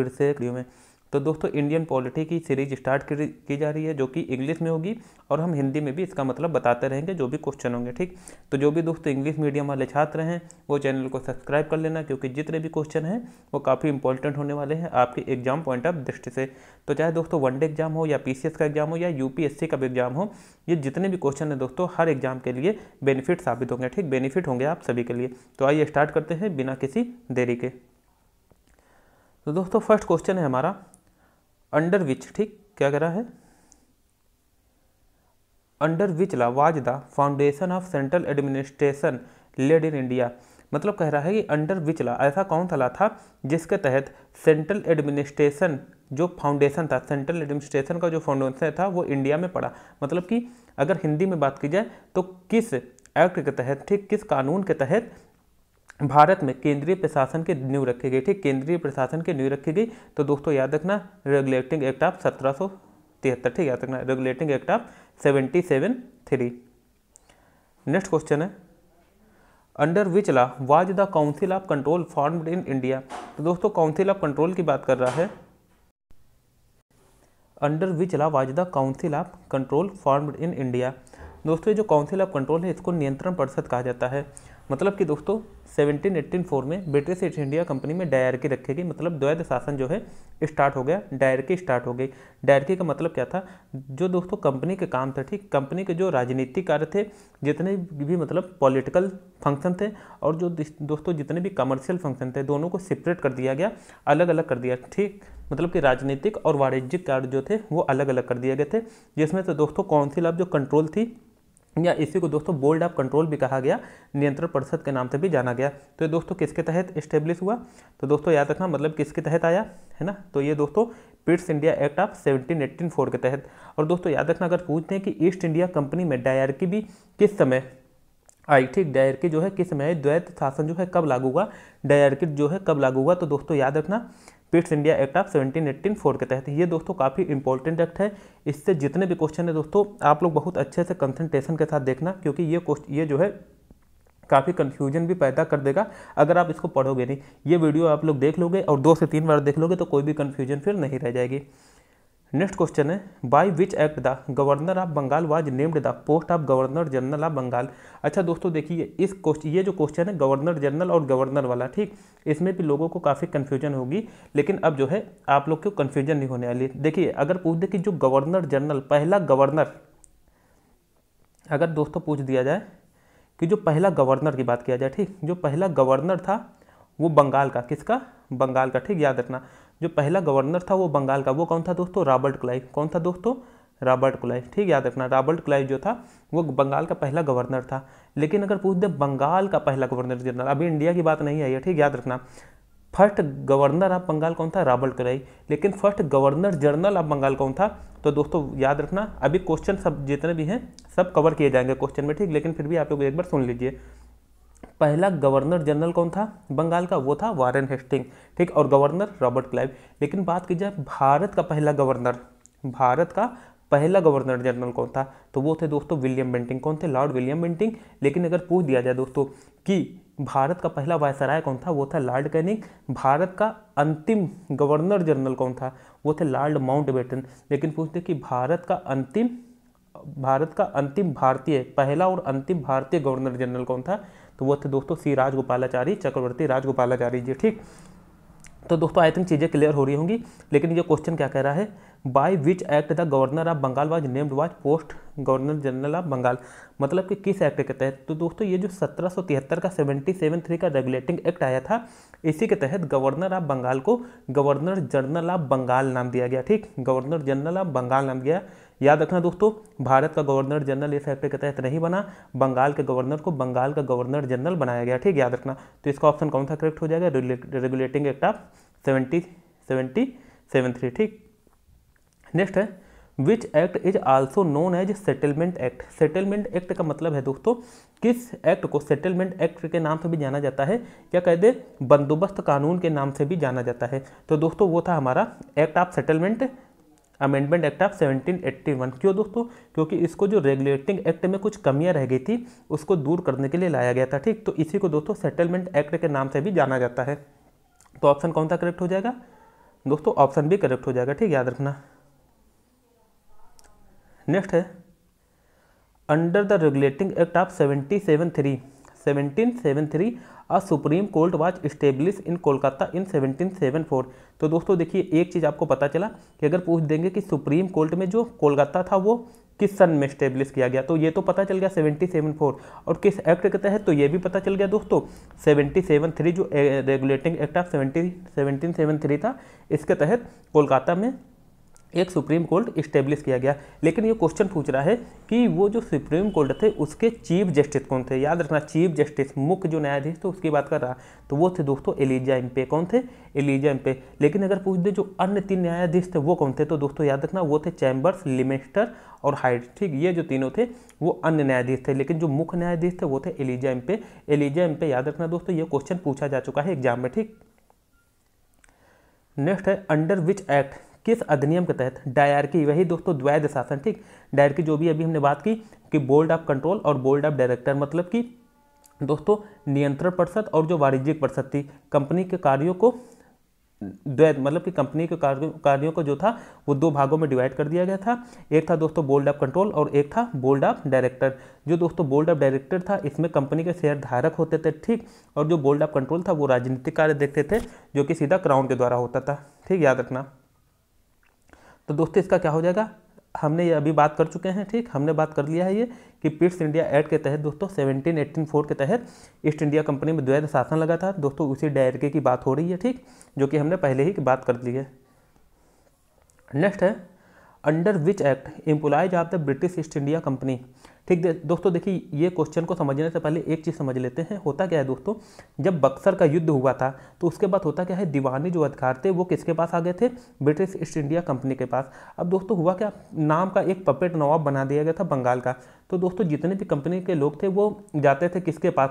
फिर से एक वीडियो में। तो दोस्तों इंडियन पॉलिटी की सीरीज स्टार्ट की जा रही है जो कि इंग्लिश में होगी और हम हिंदी में भी इसका मतलब बताते रहेंगे जो भी क्वेश्चन होंगे, ठीक। तो जो भी दोस्तों इंग्लिश मीडियम वाले छात्र हैं वो चैनल को सब्सक्राइब कर लेना, क्योंकि जितने भी क्वेश्चन हैं वो काफ़ी इंपॉर्टेंट होने वाले हैं आपके एग्जाम पॉइंट ऑफ दृष्टि से। तो चाहे दोस्तों वनडे एग्जाम हो या पीसीएस का एग्जाम हो या यूपीएससी का भी एग्जाम हो, ये जितने भी क्वेश्चन हैं दोस्तों हर एग्जाम के लिए बेनिफिट साबित होंगे, ठीक। बेनिफिट होंगे आप सभी के लिए। तो आइए स्टार्ट करते हैं बिना किसी देरी के। तो दोस्तों फर्स्ट क्वेश्चन है हमारा अंडर विच, ठीक, क्या कह रहा है, under which law was the foundation of central administration laid in India. मतलब कह रहा है कि अंडर विच लॉ, ऐसा कौन सा लॉ था जिसके तहत सेंट्रल एडमिनिस्ट्रेशन जो फाउंडेशन था, सेंट्रल एडमिनिस्ट्रेशन का जो फाउंडेशन था वो इंडिया में पड़ा। मतलब कि अगर हिंदी में बात की जाए तो किस एक्ट के तहत, ठीक, किस कानून के तहत भारत में केंद्रीय प्रशासन की नींव रखी गई, ठीक, केंद्रीय प्रशासन की नींव रखी गई। तो दोस्तों याद रखना रेगुलेटिंग एक्ट ऑफ 1773, ठीक, याद रखना regulating act of 77(3). Next question है under which law was the council of control formed in India. तो दोस्तों काउंसिल ऑफ कंट्रोल की बात कर रहा है, under which law was the council of control formed in India. दोस्तों ये जो काउंसिल ऑफ कंट्रोल है इसको नियंत्रण परिषद कहा जाता है। मतलब कि दोस्तों 1784 में ब्रिटिश ईस्ट इंडिया कंपनी में डायरकी रखी गई, मतलब द्वैध शासन जो है स्टार्ट हो गया, डायरकी स्टार्ट हो गई। डायरकी का मतलब क्या था, जो दोस्तों कंपनी के काम थे, ठीक, कंपनी के जो राजनीतिक कार्य थे, जितने भी मतलब पॉलिटिकल फंक्शन थे और जो दोस्तों जितने भी कमर्शियल फंक्शन थे, दोनों को सेपरेट कर दिया गया, अलग अलग कर दिया, ठीक। मतलब कि राजनीतिक और वाणिज्यिक कार्य जो थे वो अलग अलग कर दिए गए थे, जिसमें से दोस्तों काउंसिल ऑफ जो कंट्रोल थी या इसी को दोस्तों बोर्ड ऑफ कंट्रोल भी कहा गया, नियंत्रण परिषद के नाम से भी जाना गया। तो ये दोस्तों किसके तहत इस्टेब्लिश हुआ, तो दोस्तों याद रखना मतलब किसके तहत आया है ना, तो ये दोस्तों पिट्स इंडिया एक्ट ऑफ 1784 के तहत। और दोस्तों याद रखना अगर पूछते हैं कि ईस्ट इंडिया कंपनी में डायरकी भी किस समय आई, ठीक, डायरकी जो है किस समय, द्वैध शासन जो है कब लागू हुआ, डायरकी जो है कब लागू हुआ, तो दोस्तों याद रखना पिट्स इंडिया एक्ट ऑफ 1784 के तहत। ये दोस्तों काफ़ी इंपॉर्टेंट एक्ट है, इससे जितने भी क्वेश्चन है दोस्तों आप लोग बहुत अच्छे से कंसंट्रेशन के साथ देखना, क्योंकि ये जो है काफ़ी कंफ्यूजन भी पैदा कर देगा अगर आप इसको पढ़ोगे नहीं। ये वीडियो आप लोग देख लोगे और 2 से 3 बार देख लोगे तो कोई भी कंफ्यूजन फिर नहीं रह जाएगी। नेक्स्ट क्वेश्चन है by which act the governor of Bengal was named the post of governor general of Bengal. अच्छा दोस्तों देखिए ये जो क्वेश्चन है गवर्नर जनरल और गवर्नर वाला, ठीक, इसमें भी लोगों को काफ़ी कन्फ्यूजन होगी, लेकिन अब जो है आप लोग को कन्फ्यूजन नहीं होने वाली। देखिए अगर पूछ दे कि जो गवर्नर जनरल पहला गवर्नर, अगर दोस्तों पूछ दिया जाए कि जो पहला गवर्नर की बात किया जाए, ठीक, जो पहला गवर्नर था वो बंगाल का, किसका, बंगाल का, ठीक, याद रखना जो पहला गवर्नर था वो बंगाल का, वो कौन था दोस्तों, रॉबर्ट क्लाइव। कौन था दोस्तों, रॉबर्ट क्लाइव, ठीक, याद रखना रॉबर्ट क्लाइव जो था वो बंगाल का पहला गवर्नर था। लेकिन अगर पूछ दे बंगाल का पहला गवर्नर जनरल, अभी इंडिया की बात नहीं आई है, ठीक, याद रखना फर्स्ट गवर्नर ऑफ बंगाल कौन था, रॉबर्ट क्लाइव, लेकिन first governor general of Bengal कौन था। तो दोस्तों याद रखना अभी क्वेश्चन सब जितने भी हैं सब कवर किए जाएंगे क्वेश्चन में, ठीक, लेकिन फिर भी आप लोग एक बार सुन लीजिए। पहला गवर्नर जनरल कौन था बंगाल का, वो था वारेन हेस्टिंग, ठीक, और गवर्नर रॉबर्ट क्लाइव। लेकिन बात की जाए भारत का पहला गवर्नर, भारत का पहला गवर्नर जनरल कौन था, तो वो थे दोस्तों विलियम बेंटिंग। कौन थे, लॉर्ड विलियम बेंटिंग। लेकिन अगर पूछ दिया जाए दोस्तों कि भारत का पहला वायसराय कौन था, वो था लॉर्ड कैनिंग। भारत का अंतिम गवर्नर जनरल कौन था, वो थे लॉर्ड माउंटबेटन। लेकिन पूछते कि भारत का अंतिम भारतीय, पहला और अंतिम भारतीय गवर्नर जनरल कौन था, तो वो थे दोस्तों सी राजगोपालाचारी, चक्रवर्ती राजगोपालाचारी जी, ठीक। तो दोस्तों आई थिंक चीज़ें क्लियर हो रही होंगी। लेकिन ये क्वेश्चन क्या कह रहा है, by which act the governor of Bengal was named was post governor general of Bengal, मतलब कि किस एक्ट के तहत। तो दोस्तों ये जो 1773 का 77(3) का रेगुलेटिंग एक्ट आया था, इसी के तहत गवर्नर ऑफ बंगाल को गवर्नर जनरल ऑफ बंगाल नाम दिया गया, ठीक, गवर्नर जनरल ऑफ बंगाल नाम दिया। याद रखना दोस्तों भारत का गवर्नर जनरल इस एक्ट के तहत नहीं बना, बंगाल के गवर्नर को बंगाल का गवर्नर जनरल बनाया गया, ठीक, याद रखना। तो इसका ऑप्शन कौन सा करेक्ट हो जाएगा, रेगुलेटिंग एक्ट ऑफ 1773, ठीक। नेक्स्ट है which act is also known as settlement act. Settlement act का मतलब है दोस्तों किस एक्ट को सेटलमेंट एक्ट के नाम से भी जाना जाता है, क्या कह दे बंदोबस्त कानून के नाम से भी जाना जाता है। तो दोस्तों वो था हमारा act of settlement amendment act of 1781। क्यों दोस्तों, क्योंकि इसको जो रेगुलेटिंग एक्ट में कुछ कमियां रह गई थी उसको दूर करने के लिए लाया गया था, ठीक। तो इसी को दोस्तों सेटलमेंट एक्ट के नाम से भी जाना जाता है। तो ऑप्शन कौन सा करेक्ट हो जाएगा, दोस्तों ऑप्शन बी करेक्ट हो जाएगा, ठीक, याद रखना। नेक्स्ट है under the regulating act of 1773 a supreme court was establish in Kolkata in 1774। तो दोस्तों देखिए एक चीज़ आपको पता चला कि अगर पूछ देंगे कि सुप्रीम कोर्ट में जो कोलकाता था वो किस सन में इस्टेब्लिश किया गया, तो ये तो पता चल गया 1774, और किस एक्ट के तहत, तो ये भी पता चल गया दोस्तों 1773 जो रेगुलेटिंग एक्ट ऑफ 1773 था, इसके तहत कोलकाता में एक सुप्रीम कोर्ट इस्टेब्लिश किया गया। लेकिन ये क्वेश्चन पूछ रहा है कि वो जो सुप्रीम कोर्ट थे उसके चीफ जस्टिस कौन थे, याद रखना चीफ जस्टिस मुख्य जो न्यायाधीश थे उसकी बात कर रहा, तो वो थे दोस्तों एलिजा इम्पे। कौन थे? Elijah Impey. लेकिन अगर पूछ दे जो अन्य 3 न्यायाधीश थे वो कौन थे, तो दोस्तों याद रखना वो थे चैम्बर्स, लिमेस्टर और हाइड, ठीक, ये जो तीनों थे वो अन्य न्यायाधीश थे, लेकिन जो मुख्य न्यायाधीश थे वो थे एलिजा इम्पे। एलिजा इम्पे याद रखना दोस्तों, ये क्वेश्चन पूछा जा चुका है एग्जाम में, ठीक। नेक्स्ट है अंडर विच एक्ट, किस अधिनियम के तहत डायरकी, वही दोस्तों द्वैध शासन, ठीक, डायरकी जो भी अभी हमने बात की कि बोर्ड ऑफ कंट्रोल और बोर्ड ऑफ डायरेक्टर, मतलब कि दोस्तों नियंत्रण परिषद और जो वाणिज्यिक परिषद थी, कंपनी के कार्यों को द्वैध मतलब कि कंपनी के कार्यों को जो था वो 2 भागों में डिवाइड कर दिया गया था। एक था दोस्तों बोर्ड ऑफ कंट्रोल और एक था बोर्ड ऑफ डायरेक्टर। जो दोस्तों बोर्ड ऑफ डायरेक्टर था इसमें कंपनी के शेयर धारक होते थे, ठीक, और जो बोर्ड ऑफ कंट्रोल था वो राजनीतिक कार्य देखते थे जो कि सीधा क्राउन के द्वारा होता था, ठीक, याद रखना। तो दोस्तों इसका क्या हो जाएगा, हमने ये अभी बात कर चुके हैं, ठीक, हमने बात कर लिया है ये कि पिट्स इंडिया एक्ट के तहत दोस्तों 1784 के तहत ईस्ट इंडिया कंपनी में द्वैध शासन लगा था दोस्तों, उसी डायरकी की बात हो रही है, ठीक, जो कि हमने पहले ही बात कर ली है। नेक्स्ट है under which act employees of the British East India company, ठीक। दोस्तों देखिए ये क्वेश्चन को समझने से पहले एक चीज़ समझ लेते हैं। होता क्या है दोस्तों, जब बक्सर का युद्ध हुआ था तो उसके बाद होता क्या है, दीवानी जो अधिकार थे वो किसके पास आ गए थे, ब्रिटिश ईस्ट इंडिया कंपनी के पास। अब दोस्तों हुआ क्या, नाम का एक पपेट नवाब बना दिया गया था बंगाल का। तो दोस्तों जितने भी कंपनी के लोग थे वो जाते थे किसके पास,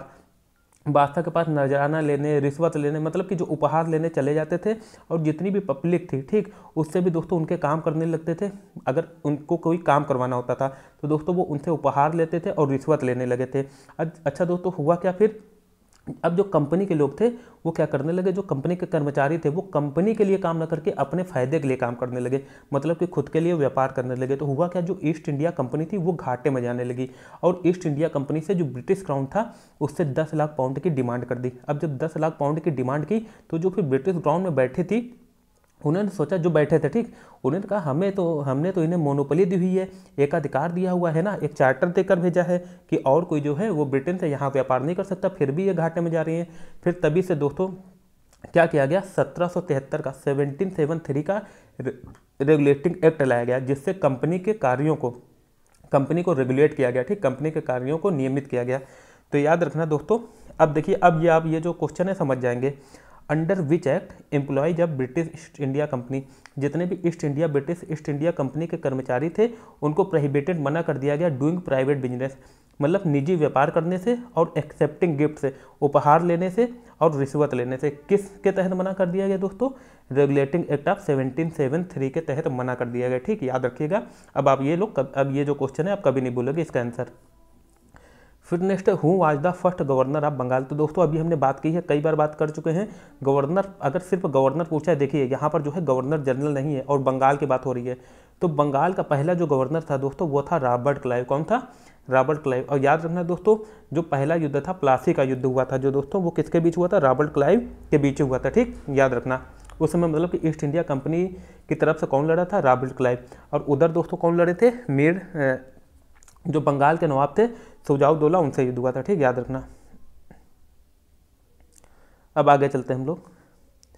बादशाह के पास नजराना लेने, रिश्वत लेने, मतलब कि जो उपहार लेने चले जाते थे, और जितनी भी पब्लिक थी, ठीक, उससे भी दोस्तों उनके काम करने लगते थे। अगर उनको कोई काम करवाना होता था तो दोस्तों वो उनसे उपहार लेते थे और रिश्वत लेने लगे थे। अच्छा दोस्तों हुआ क्या फिर, अब जो कंपनी के लोग थे वो क्या करने लगे, जो कंपनी के कर्मचारी थे वो कंपनी के लिए काम न करके अपने फायदे के लिए काम करने लगे, मतलब कि खुद के लिए व्यापार करने लगे। तो हुआ क्या, जो ईस्ट इंडिया कंपनी थी वो घाटे में जाने लगी, और ईस्ट इंडिया कंपनी से जो ब्रिटिश क्राउन था उससे 10 लाख पाउंड की डिमांड कर दी। अब जब 10 लाख पाउंड की डिमांड की तो जो फिर ब्रिटिश क्राउन में बैठी थी उन्होंने सोचा, जो बैठे थे, ठीक, उन्होंने कहा हमने तो इन्हें मोनोपोली दी हुई है, एक अधिकार दिया हुआ है ना, एक चार्टर देकर भेजा है कि और कोई जो है वो ब्रिटेन से यहाँ व्यापार नहीं कर सकता, फिर भी ये घाटे में जा रही हैं। फिर तभी से दोस्तों क्या किया गया, 1773 का 1773 का रेगुलेटिंग एक्ट लाया गया, जिससे कंपनी को रेगुलेट किया गया, ठीक, कंपनी के कार्यों को नियमित किया गया। तो याद रखना दोस्तों। अब देखिए अब ये जो क्वेश्चन है समझ जाएंगे। Under which act employees of British East India company, जितने भी ब्रिटिश ईस्ट इंडिया कंपनी के कर्मचारी थे उनको प्रोहिबिटेड, मना कर दिया गया, डूइंग प्राइवेट बिजनेस, मतलब निजी व्यापार करने से, और एक्सेप्टिंग गिफ्ट से, उपहार लेने से और रिश्वत लेने से। किसके तहत मना कर दिया गया दोस्तों, रेगुलेटिंग एक्ट ऑफ 1773 के तहत मना कर दिया गया, ठीक, याद रखिएगा। अब ये जो क्वेश्चन है आप कभी नहीं भूलोगे इसका आंसर। फिर नेक्स्ट है who was the first governor of Bengal. तो दोस्तों अभी हमने बात की है, कई बार बात कर चुके हैं। गवर्नर, अगर सिर्फ गवर्नर पूछा है, देखिए यहाँ पर जो है गवर्नर जनरल नहीं है और बंगाल की बात हो रही है, तो बंगाल का पहला जो गवर्नर था दोस्तों वो था रॉबर्ट क्लाइव। कौन था, रॉबर्ट क्लाइव। और याद रखना दोस्तों जो पहला युद्ध था प्लासी का युद्ध हुआ था, जो दोस्तों वो किसके बीच हुआ था, रॉबर्ट क्लाइव के बीच हुआ था, ठीक, याद रखना। उस समय मतलब कि ईस्ट इंडिया कंपनी की तरफ से कौन लड़ा था, रॉबर्ट क्लाइव, और उधर दोस्तों कौन लड़े थे, जो बंगाल के नवाब थे सुजाउद्दौला, उनसे युद्ध हुआ था, ठीक, याद रखना। अब आगे चलते हैं हम लोग,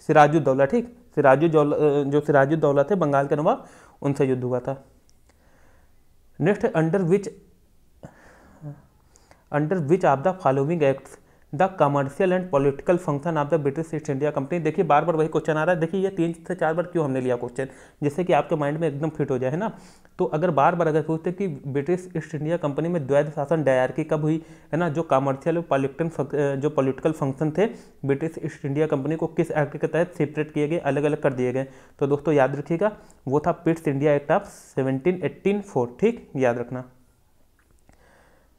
सिराजुद्दौला, ठीक, सिराजुद्दौला थे बंगाल के नवाब, उनसे युद्ध हुआ था। Next under which of the following acts the commercial and political function of the British East India company. देखिए बार बार वही क्वेश्चन आ रहा है, देखिए ये 3 से 4 बार क्यों हमने लिया क्वेश्चन, जिससे कि आपके माइंड में एकदम फिट हो जाए, है ना। तो अगर बार बार पूछते कि ब्रिटिश ईस्ट इंडिया कंपनी में द्वैध शासन डायरकी कब हुई, है ना, जो कमर्शियल और पॉलिटिकल फंक्शन थे ब्रिटिश ईस्ट इंडिया कंपनी को किस एक्ट के तहत सेपरेट किए गए, अलग अलग कर दिए गए, तो दोस्तों याद रखिएगा वो था पिट्स इंडिया एक्ट ऑफ 1784, ठीक, याद रखना।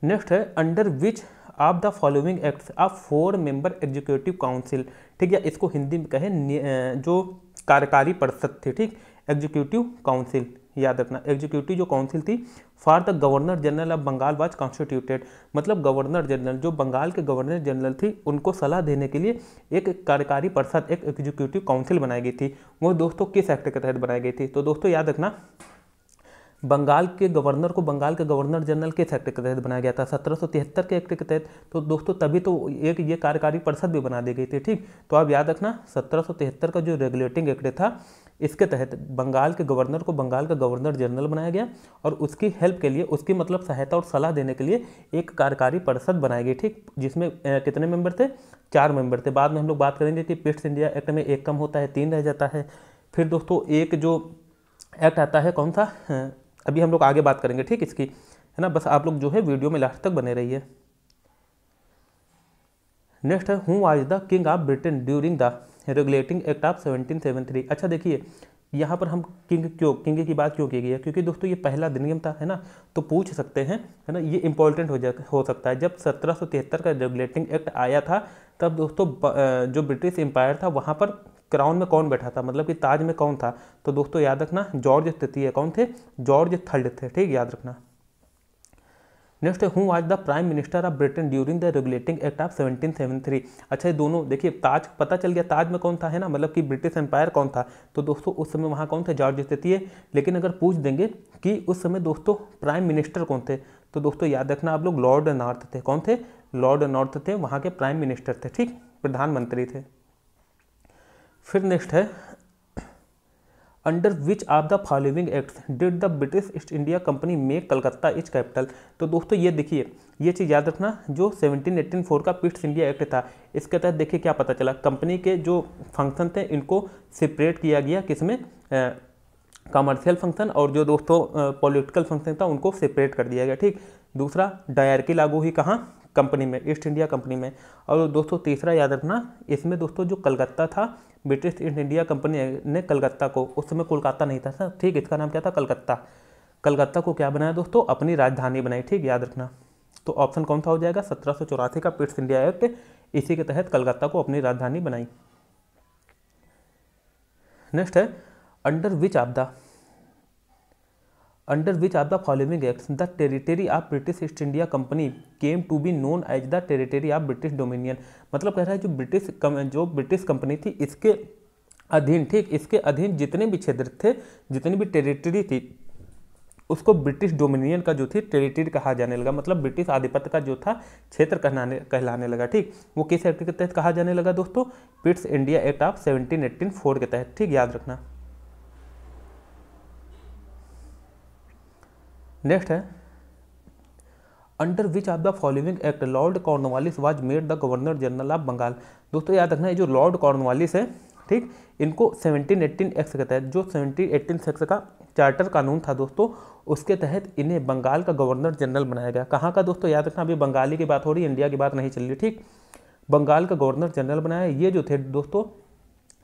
नेक्स्ट है under which of the following acts of 4 member executive council, ठीक है, इसको हिंदी में कहें जो कार्यकारी परिषद थी, ठीक, एग्जीक्यूटिव काउंसिल, याद रखना एग्जीक्यूटिव जो काउंसिल थी for the governor general of Bengal was constituted, मतलब गवर्नर जनरल जो बंगाल के गवर्नर जनरल थी उनको सलाह देने के लिए एक कार्यकारी परिषद, एक एग्जीक्यूटिव काउंसिल बनाई गई थी। वो दोस्तों किस एक्ट के तहत बनाई गई थी? तो दोस्तों याद रखना बंगाल के गवर्नर को बंगाल के गवर्नर जनरल किस एक्ट के तहत बनाया गया था? 1773 के एक्ट के तहत। तो दोस्तों तभी तो एक ये कार्यकारी परिषद भी बना दी गई थी, ठीक। तो आप याद रखना 1773 का जो रेगुलेटिंग एक्ट था इसके तहत बंगाल के गवर्नर को बंगाल का गवर्नर जनरल बनाया गया और उसकी हेल्प के लिए, उसकी मतलब सहायता और सलाह देने के लिए एक कार्यकारी परिषद बनाई गई, ठीक, जिसमें कितने मेंबर थे? 4 मेंबर थे। बाद में हम लोग बात करेंगे कि पिट्स इंडिया एक्ट में एक कम होता है, 3 रह जाता है। फिर दोस्तों एक जो एक्ट आता है कौन सा, अभी हम लोग आगे बात करेंगे, ठीक, इसकी, है ना। बस आप लोग जो है वीडियो में लास्ट तक बने रहिए। नेक्स्ट है who was the king of Britain during the regulating act of 1773। अच्छा देखिए यहाँ पर हम किंग की बात क्यों की गई है? क्योंकि दोस्तों ये पहला अधिनियम था, है ना, तो पूछ सकते हैं, है ना, ये इंपॉर्टेंट हो सकता है। जब 1773 का रेगुलेटिंग एक्ट आया था तब दोस्तों जो ब्रिटिश एम्पायर था वहाँ पर क्राउन में कौन बैठा था, मतलब कि ताज में कौन था? तो दोस्तों याद रखना जॉर्ज तृतीय कौन थे? जॉर्ज थर्ड थे, ठीक, याद रखना। नेक्स्ट है who was the prime minister of Britain during the regulating act of 1773। अच्छा ये दोनों देखिए, ताज पता चल गया, ताज में कौन था, है ना, मतलब कि ब्रिटिश एम्पायर कौन था? तो दोस्तों उस समय वहाँ कौन थे? जॉर्ज तृतीय। लेकिन अगर पूछ देंगे कि उस समय दोस्तों प्राइम मिनिस्टर कौन थे, तो दोस्तों याद रखना आप लोग लॉर्ड नॉर्थ थे। कौन थे? लॉर्ड नॉर्थ थे, वहाँ के प्राइम मिनिस्टर थे, ठीक, प्रधानमंत्री थे। फिर नेक्स्ट है under which of the following acts did the British East India company make Calcutta is capital. तो दोस्तों ये देखिए, ये चीज़ याद रखना, जो 1784 का पिट्स इंडिया एक्ट था इसके तहत देखिए क्या पता चला, कंपनी के जो फंक्शन थे इनको सेपरेट किया गया, किसमें? कमर्शियल फंक्शन और जो दोस्तों पॉलिटिकल फंक्शन था उनको सेपरेट कर दिया गया, ठीक। दूसरा डायरकी लागू हुई कहाँ? कंपनी में, ईस्ट इंडिया कंपनी में। और दोस्तों तीसरा याद रखना इसमें दोस्तों जो कलकत्ता था, ब्रिटिश ईस्ट इंडिया कंपनी ने कलकत्ता को, उस समय कोलकाता नहीं था, ठीक, इसका नाम क्या था? कलकत्ता। कलकत्ता को क्या बनाया दोस्तों? अपनी राजधानी बनाई, ठीक, याद रखना। तो ऑप्शन कौन सा हो जाएगा? 1784 का पिट्स इंडिया एक्ट, इसी के तहत कलकत्ता को अपनी राजधानी बनाई। नेक्स्ट है under which of the following acts the territory of British East India Company came to be known as the territory of British dominion. मतलब कह रहा है जो ब्रिटिश कंपनी थी इसके अधीन, ठीक, इसके अधीन जितने भी क्षेत्र थे, जितनी भी टेरिटरी थी उसको ब्रिटिश डोमिनियन का जो थी टेरिटरी कहा जाने लगा, मतलब ब्रिटिश आधिपत्य का जो था क्षेत्र कहलाने लगा, ठीक। वो किस एक्ट के तहत कहा जाने लगा दोस्तों? पिट्स इंडिया एक्ट ऑफ 1784 के तहत, ठीक, याद रखना। नेक्स्ट है under which of the following act Lord Cornwallis was made the governor general of Bengal. दोस्तों याद रखना ये जो लॉर्ड कॉर्नवालिस है, ठीक, इनको 1718 एक्ट के तहत, जो 1718 एक्ट का चार्टर कानून था दोस्तों, उसके तहत इन्हें बंगाल का गवर्नर जनरल बनाया गया। कहाँ का दोस्तों? याद रखना अभी बंगाली की बात हो रही है, इंडिया की बात नहीं चल रही, ठीक। बंगाल का गवर्नर जनरल बनाया। ये जो थे दोस्तों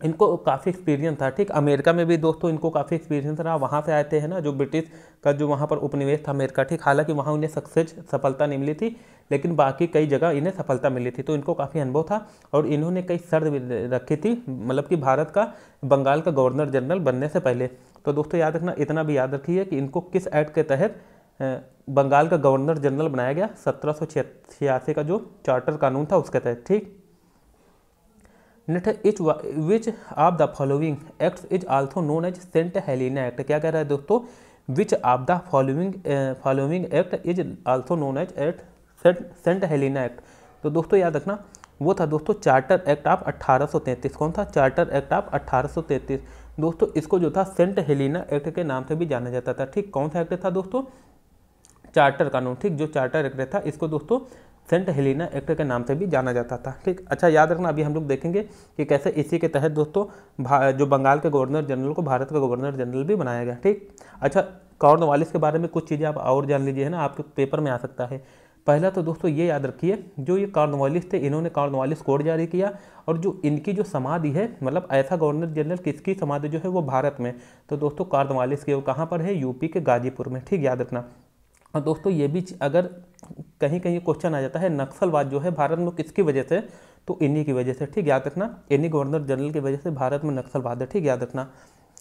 इनको काफ़ी एक्सपीरियंस था, ठीक। अमेरिका में भी दोस्तों इनको काफ़ी एक्सपीरियंस रहा, वहाँ से आए थे, है ना, जो ब्रिटिश का जो वहाँ पर उपनिवेश था अमेरिका, ठीक। हालांकि वहाँ उन्हें सफलता नहीं मिली थी, लेकिन बाकी कई जगह इन्हें सफलता मिली थी, तो इनको काफ़ी अनुभव था और इन्होंने कई शर्त रखी थी, मतलब कि भारत का बंगाल का गवर्नर जनरल बनने से पहले। तो दोस्तों याद रखना, इतना भी याद रखिए कि इनको किस एक्ट के तहत बंगाल का गवर्नर जनरल बनाया गया? 1786 का जो चार्टर कानून था उसके तहत, ठीक। Next which of the following acts is also known as Saint Helena act. क्या कह रहा है दोस्तों? Which of the following act is also known as Saint Helena act. तो दोस्तों याद रखना वो था दोस्तों चार्टर एक्ट ऑफ 1833। कौन था? Charter act of 1833। दोस्तों इसको जो था सेंट हेलेना एक्ट के नाम से भी जाना जाता था, ठीक। कौन सा एक्ट था दोस्तों? चार्टर कानून, ठीक। जो चार्टर एक्ट था इसको दोस्तों सेंट हेलेना एक्ट के नाम से भी जाना जाता था, ठीक। अच्छा याद रखना, अभी हम लोग देखेंगे कि कैसे इसी के तहत दोस्तों जो बंगाल के गवर्नर जनरल को भारत का गवर्नर जनरल भी बनाया गया, ठीक। अच्छा कॉर्नवालिस के बारे में कुछ चीज़ें आप और जान लीजिए, है ना, आपके पेपर में आ सकता है। पहला तो दोस्तों ये याद रखिए, जो ये कॉर्नवालिस थे इन्होंने कॉर्नवालिस कोड जारी किया, और जो इनकी जो समाधि है, मतलब ऐसा गवर्नर जनरल किसकी समाधि जो है वो भारत में, तो दोस्तों कॉर्नवालिस की, वो कहाँ पर है? यूपी के गाजीपुर में, ठीक, याद रखना। और दोस्तों ये भी अगर कहीं कहीं क्वेश्चन आ जाता है नक्सलवाद जो है भारत में किसकी वजह से, तो इन्हीं की वजह से, ठीक याद रखना, इन्हीं गवर्नर जनरल की वजह से भारत में नक्सलवाद है, ठीक याद रखना।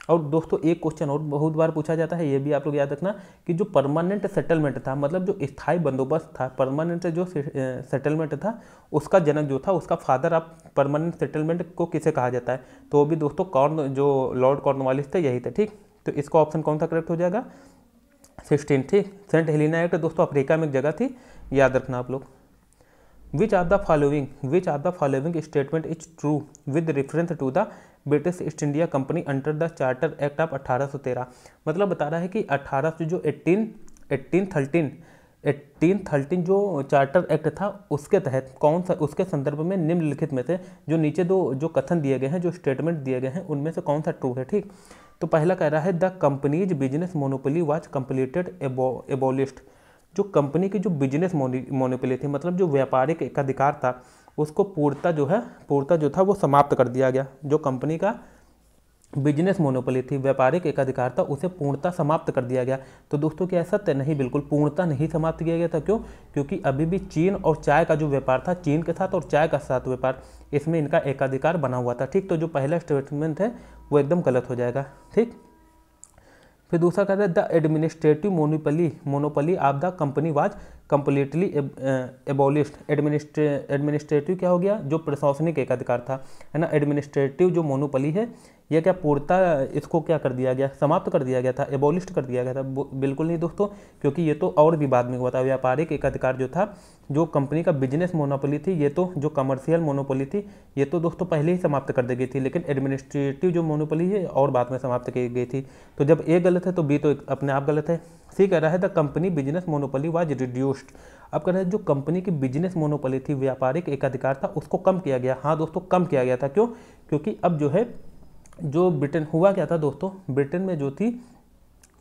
और दोस्तों एक क्वेश्चन और बहुत बार पूछा जाता है, ये भी आप लोग याद रखना कि जो परमानेंट सेटलमेंट था, मतलब जो स्थायी बंदोबस्त था, परमानेंट जो सेटलमेंट था, उसका जनक जो था, उसका फादर ऑफ परमानेंट सेटलमेंट को किसे कहा जाता है? तो वो भी दोस्तों जो लॉर्ड कॉर्नवालिस थे यही थे, ठीक। तो इसका ऑप्शन कौन सा करेक्ट हो जाएगा? 16, ठीक। सेंट हेलेना एक्ट दोस्तों अफ्रीका में एक जगह थी, याद रखना आप लोग। Which of the following statement is true with reference to the British East India Company under the charter act of 1813। मतलब बता रहा है कि 1813 जो चार्टर एक्ट था उसके तहत कौन सा, उसके संदर्भ में निम्नलिखित में से जो नीचे दो जो कथन दिए गए हैं, जो स्टेटमेंट दिए गए हैं, उनमें से कौन सा ट्रू है, ठीक। तो पहला कह रहा है the companies business monopoly was completed एबोलिश्ड। जो कंपनी की जो बिजनेस मोनोपोली थी, मतलब जो व्यापारिक एकाधिकार था, उसको पूर्णता जो था वो समाप्त कर दिया गया। जो कंपनी का बिजनेस मोनोपोली थी, व्यापारिक एकाधिकार था, उसे पूर्णता समाप्त कर दिया गया। तो दोस्तों क्या सत्य? नहीं, बिल्कुल पूर्णता नहीं समाप्त किया गया था। क्यों? क्योंकि अभी भी चीन और चाय का जो व्यापार था, चीन के साथ और चाय का साथ व्यापार, इसमें इनका एकाधिकार बना हुआ था, ठीक। तो जो पहला स्टेटमेंट है वो एकदम गलत हो जाएगा, ठीक। फिर दूसरा कहता है the administrative monopoly of the company was completely abolished. Administrative क्या हो गया? जो प्रशासनिक एकाधिकार था, है ना। एडमिनिस्ट्रेटिव जो मोनोपोली है यह क्या पूर्णता इसको क्या कर दिया गया? समाप्त कर दिया गया था, एबॉलिश्ड कर दिया गया था? बिल्कुल नहीं दोस्तों, क्योंकि ये तो और भी बाद में हुआ था। व्यापारिक एकाधिकार जो था, जो कंपनी का बिजनेस मोनोपोली थी, ये तो जो कमर्शियल मोनोपोली थी, ये तो दोस्तों पहले ही समाप्त कर दी गई थी। लेकिन एडमिनिस्ट्रेटिव जो मोनोपोली है और बाद में समाप्त की गई थी। तो जब ए गलत है तो बी तो अपने आप गलत है। सी कह रहा है the company business monopoly was reduced. अब कह रहा है जो कंपनी की बिजनेस मोनोपोली थी, व्यापारिक एकाधिकार था, उसको कम किया गया। हाँ दोस्तों, कम किया गया था। क्यों? क्योंकि अब जो है, जो ब्रिटेन हुआ क्या था दोस्तों, ब्रिटेन में जो थी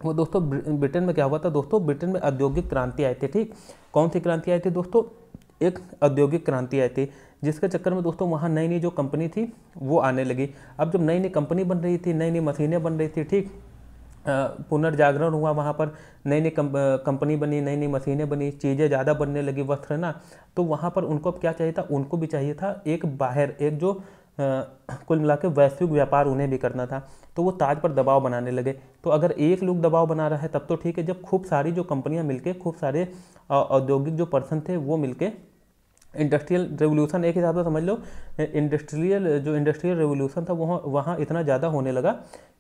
वो दोस्तों, ब्रिटेन में क्या हुआ था दोस्तों, ब्रिटेन में औद्योगिक क्रांति आई थी, ठीक। कौन सी क्रांति आई थी दोस्तों? एक औद्योगिक क्रांति आई थी, जिसके चक्कर में दोस्तों वहाँ नई नई जो कंपनी थी वो आने लगी। अब जब नई नई कंपनी बन रही थी, नई नई मशीनें बन रही थी, ठीक, पुनर्जागरण हुआ वहाँ पर, नई नई कंपनी बनी, नई नई मशीनें बनी, चीज़ें ज़्यादा बनने लगी, वस्त्र, है ना। तो वहाँ पर उनको अब क्या चाहिए था? उनको भी चाहिए था एक बाहर, एक जो कुल मिला के वैश्विक व्यापार उन्हें भी करना था। तो वो ताज पर दबाव बनाने लगे। तो अगर एक लोग दबाव बना रहा है तब तो ठीक है, जब खूब सारी जो कंपनियां मिलके, खूब सारे औद्योगिक जो पर्सन थे वो मिलके, इंडस्ट्रियल रेवोल्यूशन एक हिसाब से समझ लो, इंडस्ट्रियल रेवोल्यूशन था वहाँ इतना ज़्यादा होने लगा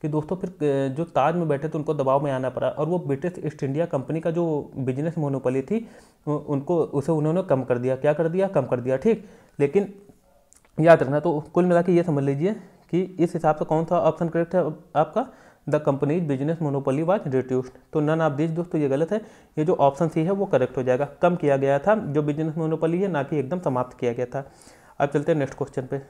कि दोस्तों फिर जो ताज में बैठे थे उनको दबाव में आना पड़ा। और वो ब्रिटिश ईस्ट इंडिया कंपनी का जो बिजनेस मोनोपोली थी उसे उन्होंने कम कर दिया। क्या कर दिया? कम कर दिया, ठीक। लेकिन याद रखना, तो कुल मिला के ये समझ लीजिए कि इस हिसाब से कौन सा ऑप्शन करेक्ट है आपका? The companies business monopoly was reduced. तो नन ऑफ दिस दोस्तों ये गलत है। ये जो ऑप्शन सी है वो करेक्ट हो जाएगा। कम किया गया था जो बिजनेस मोनोपोली है, ना कि एकदम समाप्त किया गया था। अब चलते हैं नेक्स्ट क्वेश्चन पे।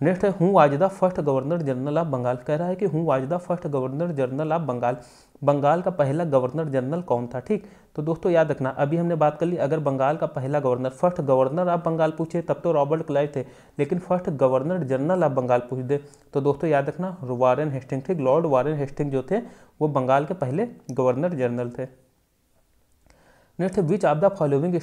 नेक्स्ट है who was the first governor general of Bengal. कह रहा है कि who was the first governor general of Bengal. Bengal का पहला गवर्नर जनरल कौन था, ठीक। तो दोस्तों याद रखना, अभी हमने बात कर ली, अगर बंगाल का पहला governor, first governor of Bengal पूछे तब तो रॉबर्ट क्लाइव थे, लेकिन first governor general of Bengal पूछ दे तो दोस्तों याद रखना वारेन हेस्टिंग, ठीक। लॉर्ड वारेन हेस्टिंग जो थे वो बंगाल के पहले गवर्नर जनरल थे। नेक्स्ट है which of the following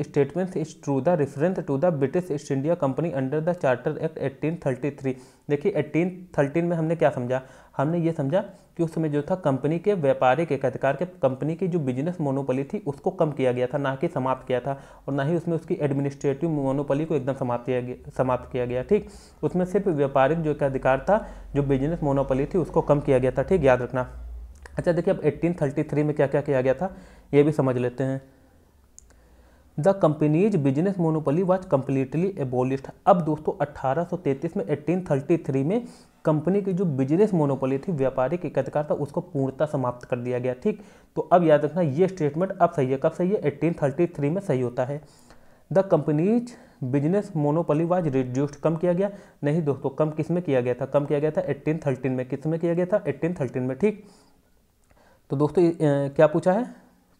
statement is true the reference to the British East India Company under the charter act 1833। देखिए 1813 में हमने क्या समझा? हमने ये समझा कि उस समय जो था कंपनी के व्यापारिक एकाधिकार के, कंपनी की जो बिजनेस मोनोपोली थी उसको कम किया गया था, ना कि समाप्त किया था। और ना ही उसमें उसकी एडमिनिस्ट्रेटिव मोनोपोली को एकदम समाप्त किया गया, ठीक। उसमें सिर्फ व्यापारिक जो एकाधिकार था, जो बिजनेस मोनोपोली थी, उसको कम किया गया था, ठीक। याद रखना। अच्छा देखिए अब 1833 में क्या क्या किया गया था ये भी समझ लेते हैं। The companies business monopoly was completely एबोलिश्ड। अब दोस्तों 1833 में 1833 में कंपनी की जो बिजनेस मोनोपोली थी, व्यापारिक एकाधिकार था, उसको पूर्णतः समाप्त कर दिया गया, ठीक। तो अब याद रखना ये स्टेटमेंट अब सही है। कब सही है? 1833 में सही होता है। The companies business monopoly was reduced, कम किया गया? नहीं दोस्तों, कम किस में किया गया था? कम किया गया था 1813 में। किस में किया गया था? 1813 में, ठीक। तो दोस्तों क्या पूछा है?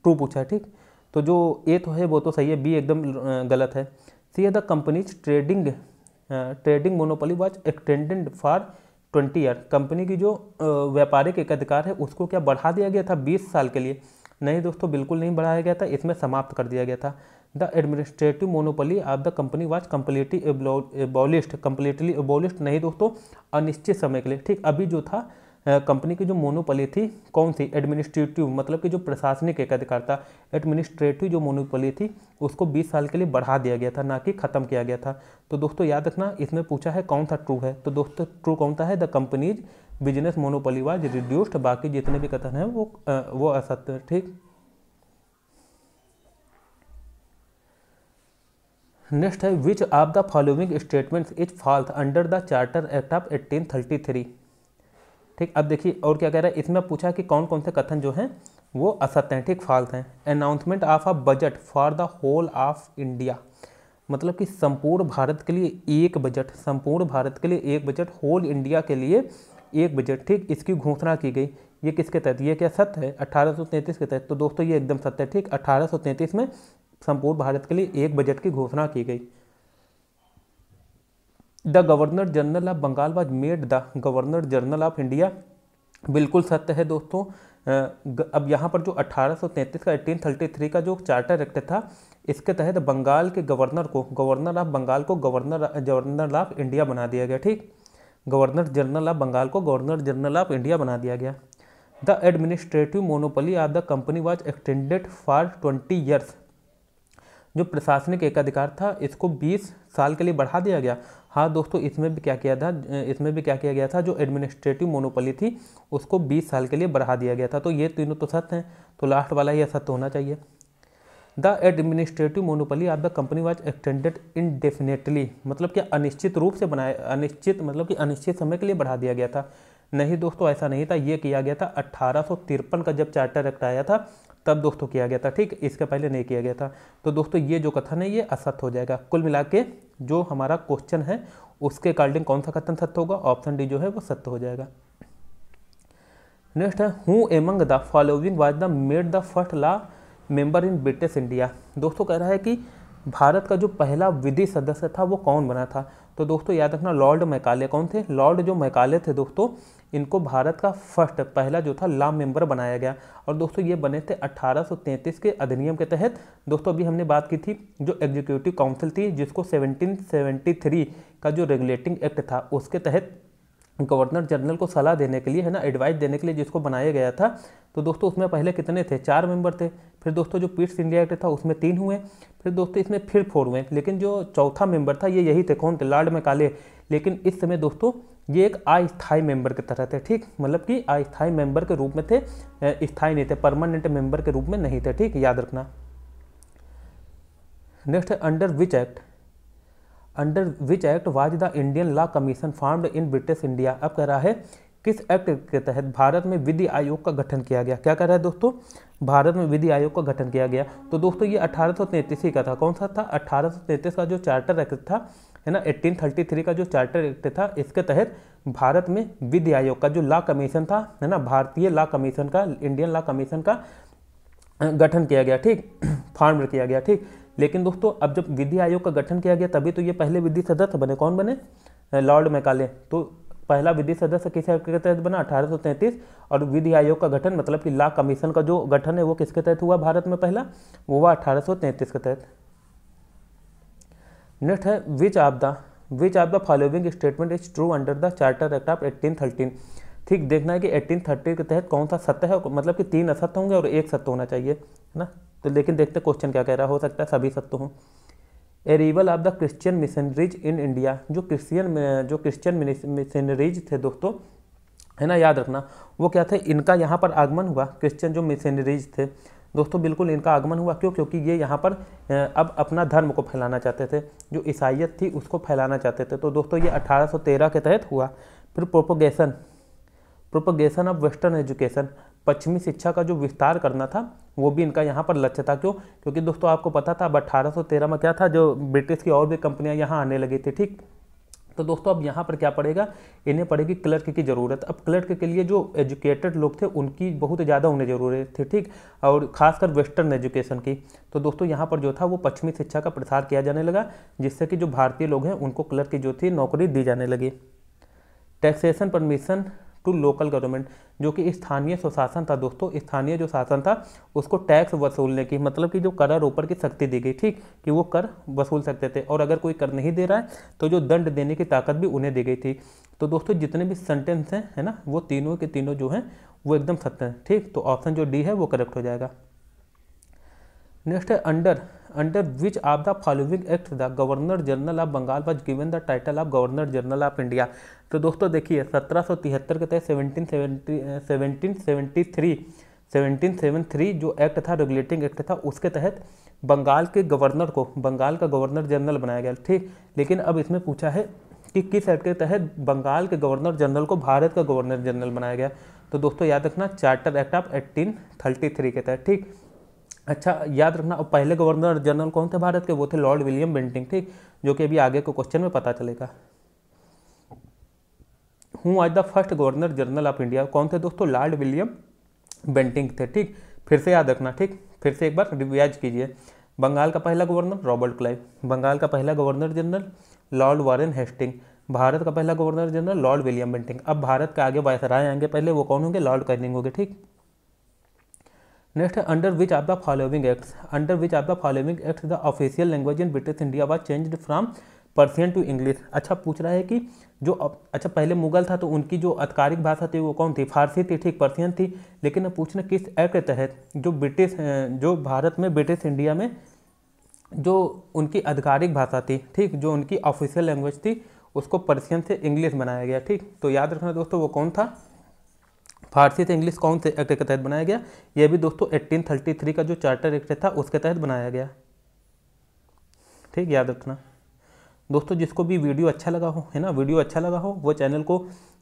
ट्रू पूछा है, ठीक। तो जो ए तो है वो तो सही है, बी एकदम गलत है। सी है the companies trading monopoly was extended for 20 year. Company की जो व्यापारिक एकाधिकार है उसको क्या बढ़ा दिया गया था 20 साल के लिए? नहीं दोस्तों, बिल्कुल नहीं बढ़ाया गया था, इसमें समाप्त कर दिया गया था। The administrative monopoly of the company was completely एबोलिश्ड नहीं दोस्तों, अनिश्चित समय के लिए। ठीक, अभी जो था कंपनी की जो मोनोपोली थी कौन सी, एडमिनिस्ट्रेटिव मतलब कि जो प्रशासनिक एकाधिकार था, एडमिनिस्ट्रेटिव जो मोनोपोली थी उसको 20 साल के लिए बढ़ा दिया गया था, ना कि खत्म किया गया था। तो दोस्तों याद रखना, इसमें पूछा है कौन सा ट्रू है, तो दोस्तों ट्रू कौन सा है, the companies business monopoly was reduced, बाकी जितने भी कथन है वो असत्य है। ठीक, नेक्स्ट है which of the following statements is falls under the charter act of 1833। ठीक, अब देखिए और क्या कह रहा है, इसमें पूछा कि कौन कौन से कथन जो हैं वो असत्य हैं, ठीक, फॉल्स हैं। Announcement of a budget for the whole of India, मतलब कि संपूर्ण भारत के लिए एक बजट, संपूर्ण भारत के लिए एक बजट, होल इंडिया के लिए एक बजट, ठीक, इसकी घोषणा की गई। ये किसके तहत, ये क्या सत्य है, 1833 के तहत। तो दोस्तों ये एकदम सत्य है। ठीक, 1833 में संपूर्ण भारत के लिए एक बजट की घोषणा की गई। The governor general of Bengal was made the governor general of India, बिल्कुल सत्य है दोस्तों। अब यहाँ पर जो 1833 का 1833 का जो चार्टर एक्ट था, इसके तहत बंगाल के गवर्नर को, गवर्नर ऑफ बंगाल को गवर्नर ऑफ इंडिया बना दिया गया। ठीक, गवर्नर जनरल ऑफ बंगाल को गवर्नर जनरल ऑफ इंडिया बना दिया गया। The administrative monopoly of the company was extended for 20 years, जो प्रशासनिक एकाधिकार था इसको 20 साल के लिए बढ़ा दिया गया। हाँ दोस्तों, इसमें भी क्या किया था, इसमें भी क्या किया गया था, जो एडमिनिस्ट्रेटिव मोनोपोली थी उसको 20 साल के लिए बढ़ा दिया गया था। तो ये तीनों तो सत्य हैं, तो लास्ट वाला ही सत्य होना चाहिए। The administrative monopoly of the company was extended indefinitely, मतलब कि अनिश्चित रूप से बनाया, अनिश्चित मतलब कि अनिश्चित समय के लिए बढ़ा दिया गया था। नहीं दोस्तों, ऐसा नहीं था, ये किया गया था 1853 का जब चार्टर एक्ट आया था तब दोस्तों किया गया था। ठीक, इसके पहले नहीं किया गया था। तो दोस्तों ये जो कथन है ये असत्य हो जाएगा। कुल मिला के जो हमारा क्वेश्चन है उसके अकॉर्डिंग कौन सा कथन सत्य होगा, ऑप्शन डी जो है वो सत्य हो जाएगा। नेक्स्ट है who among the following was the made the first law member in British India. दोस्तों कह रहा है कि भारत का जो पहला विधि सदस्य था वो कौन बना था। तो दोस्तों याद रखना, लॉर्ड मैकाले कौन थे, लॉर्ड जो मैकाले थे दोस्तों, इनको भारत का फर्स्ट पहला जो था लॉ मेंबर बनाया गया। और दोस्तों ये बने थे 1833 के अधिनियम के तहत। दोस्तों अभी हमने बात की थी जो एग्जीक्यूटिव काउंसिल थी, जिसको 1773 का जो रेगुलेटिंग एक्ट था उसके तहत गवर्नर जनरल को सलाह देने के लिए, है ना, एडवाइस देने के लिए जिसको बनाया गया था। तो दोस्तों उसमें पहले कितने थे, 4 मेंबर थे। फिर दोस्तों जो पीट्स इंडिया एक्ट था उसमें 3 हुए, फिर दोस्तों इसमें फिर 4 हुए। लेकिन जो चौथा मेंबर था ये यही थे, कौन थे, लॉर्ड मैकाले। लेकिन इस समय दोस्तों ये एक अस्थायी मेंबर की तरह थे। ठीक, मतलब कि अस्थायी मेंबर के रूप में थे, स्थायी नहीं थे, परमानेंट मेंबर के रूप में नहीं थे। ठीक, याद रखना। नेक्स्ट है under which act was the Indian law commission formed in British India. अब कह रहा है किस एक्ट के तहत भारत में विधि आयोग का गठन किया गया। क्या कह रहा है दोस्तों, भारत में विधि आयोग का गठन किया गया। तो दोस्तों ये 1833 का था। कौन सा था, 1833 का जो चार्टर एक्ट था, है ना, 1833 का जो चार्टर एक्ट था, इसके तहत भारत में विधि आयोग का जो लॉ कमीशन था, है ना, भारतीय लॉ कमीशन का, इंडियन लॉ कमीशन का गठन किया गया। ठीक, फॉर्म किया गया। ठीक, लेकिन दोस्तों अब जब विधि आयोग का गठन किया गया तभी तो ये पहले विधि सदस्य बने। कौन बने, लॉर्ड मैकाले। तो पहला विधि सदस्य किस एक्ट के तहत बना, 1833। और विधि आयोग का गठन मतलब कि लॉ कमीशन का जो गठन है वो किसके तहत हुआ भारत में पहला, वो हुआ 1833 के तहत। नेक्स्ट है which of the following statement is true under the charter act of 1813। ठीक, देखना है कि 1830 के तहत कौन सा सत्य है, मतलब कि 3 असत्य होंगे और 1 सत्य होना चाहिए, है ना। तो लेकिन देखते क्वेश्चन क्या कह रहा है, हो सकता है सभी सत्य हों। Arrival of the Christian missionaries in India, जो क्रिश्चियन मिशनरीज थे दोस्तों, है ना, याद रखना वो क्या थे, इनका यहाँ पर आगमन हुआ। क्रिश्चियन जो मिशनरीज थे दोस्तों, बिल्कुल इनका आगमन हुआ। क्यों, क्योंकि ये यहाँ पर अब अपना धर्म को फैलाना चाहते थे, जो ईसाइयत थी उसको फैलाना चाहते थे। तो दोस्तों ये 1813 के तहत हुआ। फिर प्रोपोगेशन ऑफ वेस्टर्न एजुकेशन, पश्चिमी शिक्षा का जो विस्तार करना था वो भी इनका यहाँ पर लक्ष्य था। क्यों, क्योंकि दोस्तों आपको पता था अब 1813 में क्या था, जो ब्रिटिश की और भी कंपनियां यहाँ आने लगी थी। ठीक, तो दोस्तों अब यहाँ पर क्या पड़ेगा, इन्हें पड़ेगी क्लर्क की ज़रूरत। अब क्लर्क के लिए जो एजुकेटेड लोग थे उनकी बहुत ज़्यादा उन्हें ज़रूरत थी। ठीक, और खासकर वेस्टर्न एजुकेशन की। तो दोस्तों यहाँ पर जो था वो पश्चिमी शिक्षा का प्रसार किया जाने लगा, जिससे कि जो भारतीय लोग हैं उनको क्लर्क की जो थी नौकरी दी जाने लगी। टैक्सेशन टू लोकल गवर्नमेंट, जो कि स्थानीय स्वशासन था दोस्तों, स्थानीय जो शासन था उसको टैक्स वसूलने की, मतलब कि जो कर आरोपण की शक्ति दी गई, ठीक, कि वो कर वसूल सकते थे, और अगर कोई कर नहीं दे रहा है तो जो दंड देने की ताकत भी उन्हें दी गई थी। तो दोस्तों जितने भी सेंटेंस हैं, है ना, वो तीनों के तीनों जो हैं वो एकदम सत्य हैं, ठीक। तो ऑप्शन जो डी है वो करेक्ट हो जाएगा। नेक्स्ट है under which of the following act the governor general of Bengal was given the title of governor general of India. तो दोस्तों देखिए 1773 के तहत 1773 जो एक्ट था, रेगुलेटिंग एक्ट था, उसके तहत बंगाल के गवर्नर को बंगाल का गवर्नर जनरल बनाया गया, ठीक। लेकिन अब इसमें पूछा है कि किस एक्ट के तहत बंगाल के गवर्नर जनरल को भारत का गवर्नर जनरल बनाया गया। तो दोस्तों याद रखना चार्टर एक्ट ऑफ 1833 के तहत, ठीक। अच्छा याद रखना, अब पहले गवर्नर जनरल कौन थे भारत के, वो थे लॉर्ड विलियम बेंटिंग, ठीक, जो कि अभी आगे के क्वेश्चन में पता चलेगा। हूँ आज the first governor general of India, कौन थे दोस्तों, लॉर्ड विलियम बेंटिंग थे, ठीक। फिर से याद रखना, ठीक, फिर से एक बार रिवाइज कीजिए। बंगाल का पहला गवर्नर रॉबर्ट क्लाइव, बंगाल का पहला governor general Lord Warren Hasting, भारत का पहला governor general Lord William Bentinck. अब भारत के आगे वायसराय आएंगे, पहले वो कौन होंगे, लॉर्ड कैनिंग होंगे, ठीक। नेक्स्ट है under which of the following acts the official language in British India was changed from Persian to English. अच्छा पूछ रहा है कि जो अच्छा पहले मुगल था तो उनकी जो आधिकारिक भाषा थी वो कौन थी, फारसी थी, ठीक, पर्शियन थी। लेकिन अब पूछना किस एक्ट के तहत जो भारत में ब्रिटिश इंडिया में जो उनकी आधिकारिक भाषा थी, ठीक, जो उनकी ऑफिशियल लैंग्वेज थी, उसको पर्शियन से इंग्लिश बनाया गया, ठीक। तो याद रखना दोस्तों वो कौन था, फारसी से इंग्लिश कौन से एक्ट के तहत बनाया गया, यह भी दोस्तों 1833 का जो चार्टर एक्ट था उसके तहत बनाया गया, ठीक, याद रखना। दोस्तों जिसको भी वीडियो अच्छा लगा हो, है ना, वीडियो अच्छा लगा हो वो चैनल को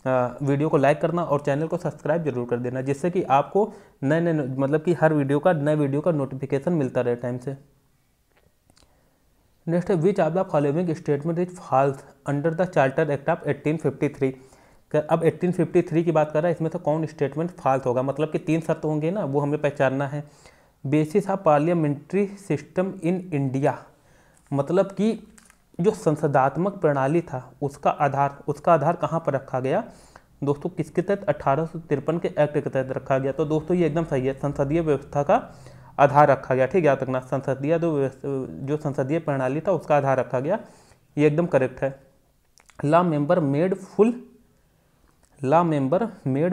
वीडियो को लाइक करना और चैनल को सब्सक्राइब जरूर कर देना, जिससे कि आपको नए मतलब कि हर नए वीडियो का नोटिफिकेशन मिलता रहे टाइम से। नेक्स्ट है which of the following statement is falls under the charter act of 1853। अब 1853 की बात कर रहा है, इसमें से कौन स्टेटमेंट फॉल्स होगा, मतलब कि 3 शर्त होंगे ना, वो हमें पहचानना है। Basis of parliamentary system in India, मतलब कि जो संसदात्मक प्रणाली था उसका आधार कहाँ पर रखा गया दोस्तों, किसके तहत, 1853 के एक्ट के तहत रखा गया। तो दोस्तों ये एकदम सही है, संसदीय व्यवस्था का आधार रखा गया, ठीक, याद रखना, जो संसदीय प्रणाली था उसका आधार रखा गया, ये एकदम करेक्ट है। ला मेंबर मेड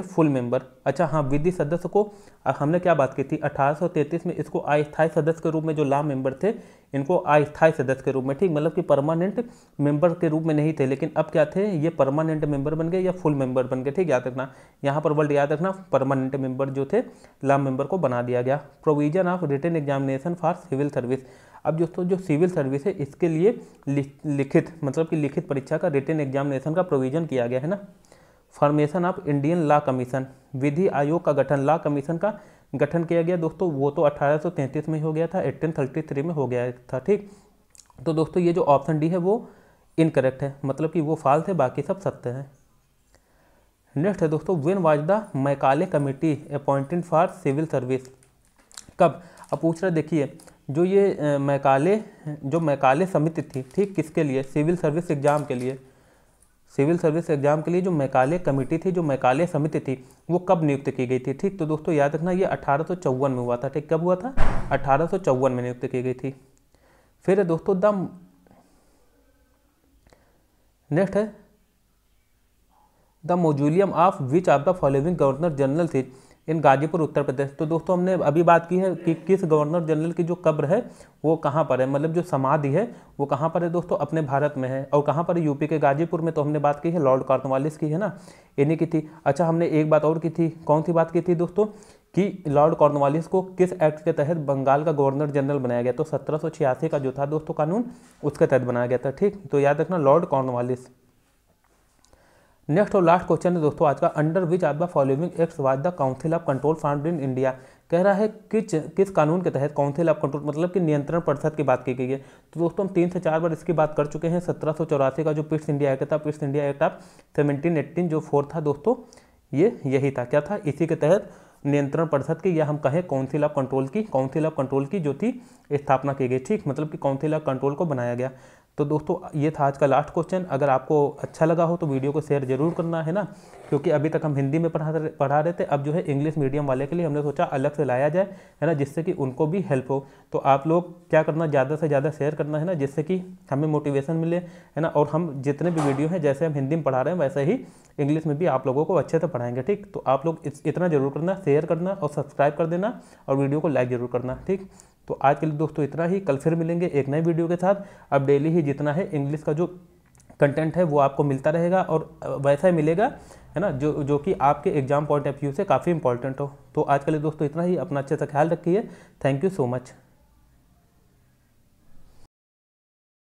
फुल मेंबर। अच्छा हाँ, विधि सदस्य को हमने क्या बात की थी, 1833 में इसको अस्थायी सदस्य के रूप में, जो ला मेंबर थे इनको अस्थायी सदस्य के रूप में, ठीक, मतलब कि परमानेंट मेंबर के रूप में नहीं थे, लेकिन अब क्या थे, ये परमानेंट मेंबर बन गए या फुल मेंबर बन गए, ठीक, याद रखना। यहाँ पर वर्ड याद रखना, परमानेंट मेंबर जो थे ला मेंबर को बना दिया गया। Provision of written examination for civil service. अब दोस्तों जो सिविल सर्विस है इसके लिए लिखित, मतलब कि लिखित परीक्षा का, रिटन एग्जामिनेशन का प्रोविजन किया गया है ना। Formation of Indian law commission, विधि आयोग का गठन, लॉ कमीशन का गठन किया गया दोस्तों, वो तो 1833 में हो गया था, 1833 में हो गया था, ठीक। तो दोस्तों ये जो ऑप्शन डी है वो इनकरेक्ट है, मतलब कि वो फॉल्स है, बाकी सब सत्य है। नेक्स्ट है दोस्तों when was the Macaulay committee appointed for civil service, कब। अब पूछ रहा देखिए, जो ये मैकाले समिति थी, ठीक, किसके लिए, सिविल सर्विस एग्जाम के लिए, जो मैकाले कमेटी थी, जो मैकाले समिति थी, वो कब नियुक्त की गई थी, ठीक। तो दोस्तों याद रखना ये 1854 में हुआ था, ठीक, कब हुआ था, 1854 में नियुक्त की गई थी। फिर दोस्तों नेक्स्ट है the mausoleum of which of the following governor general थी इन गाजीपुर उत्तर प्रदेश। तो दोस्तों हमने अभी बात की है कि किस गवर्नर जनरल की जो कब्र है वो कहाँ पर है, मतलब जो समाधि है वो कहाँ पर है दोस्तों, अपने भारत में है। और कहाँ पर है, यूपी के गाजीपुर में। तो हमने बात की है लॉर्ड कॉर्नवालिस की, है ना, इन्हीं की थी। अच्छा हमने एक बात और की थी, कौन सी बात की थी दोस्तों, कि लॉर्ड कॉर्नवालिस को किस एक्ट के तहत बंगाल का गवर्नर जनरल बनाया गया। तो 1786 का जो था दोस्तों कानून, उसके तहत बनाया गया था, ठीक। तो याद रखना लॉर्ड कॉर्नवालिस। नेक्स्ट और लास्ट क्वेश्चन है दोस्तों आज का, under which of the following acts was the council of control found in India. कह रहा है किस कानून के तहत काउंसिल ऑफ कंट्रोल, मतलब कि नियंत्रण परिषद की बात की गई है। तो दोस्तों हम 3 से 4 बार इसकी बात कर चुके हैं। 1784 का जो पिट्स इंडिया एक्ट था, पिट्स इंडिया एक्ट ऑफ 1718 जो 4 था दोस्तों, ये यही था, क्या था, इसी के तहत नियंत्रण परिषद की, या हम कहें काउंसिल ऑफ कंट्रोल की जो थी स्थापना की गई, ठीक, मतलब कि काउंसिल ऑफ कंट्रोल को बनाया गया। तो दोस्तों ये था आज का लास्ट क्वेश्चन। अगर आपको अच्छा लगा हो तो वीडियो को शेयर जरूर करना है ना, क्योंकि अभी तक हम हिंदी में पढ़ा रहे थे, अब जो है इंग्लिश मीडियम वाले के लिए हमने सोचा अलग से लाया जाए, है ना, जिससे कि उनको भी हेल्प हो। तो आप लोग क्या करना, ज़्यादा से ज़्यादा शेयर करना है ना, जिससे कि हमें मोटिवेशन मिले, है ना, और हम जितने भी वीडियो हैं जैसे हम हिंदी में पढ़ा रहे हैं वैसे ही इंग्लिश में भी आप लोगों को अच्छे से पढ़ाएंगे। ठीक, तो आप लोग इतना जरूर करना, शेयर करना और सब्सक्राइब कर देना और वीडियो को लाइक जरूर करना। ठीक, तो आज के लिए दोस्तों इतना ही। कल फिर मिलेंगे एक नए वीडियो के साथ। अब डेली ही जितना है इंग्लिश का जो कंटेंट है वो आपको मिलता रहेगा और वैसा ही मिलेगा, है ना, जो कि आपके एग्जाम पॉइंट ऑफ व्यू से काफ़ी इंपॉर्टेंट हो। तो आज के लिए दोस्तों इतना ही। अपना अच्छे से ख्याल रखिए। Thank you so much.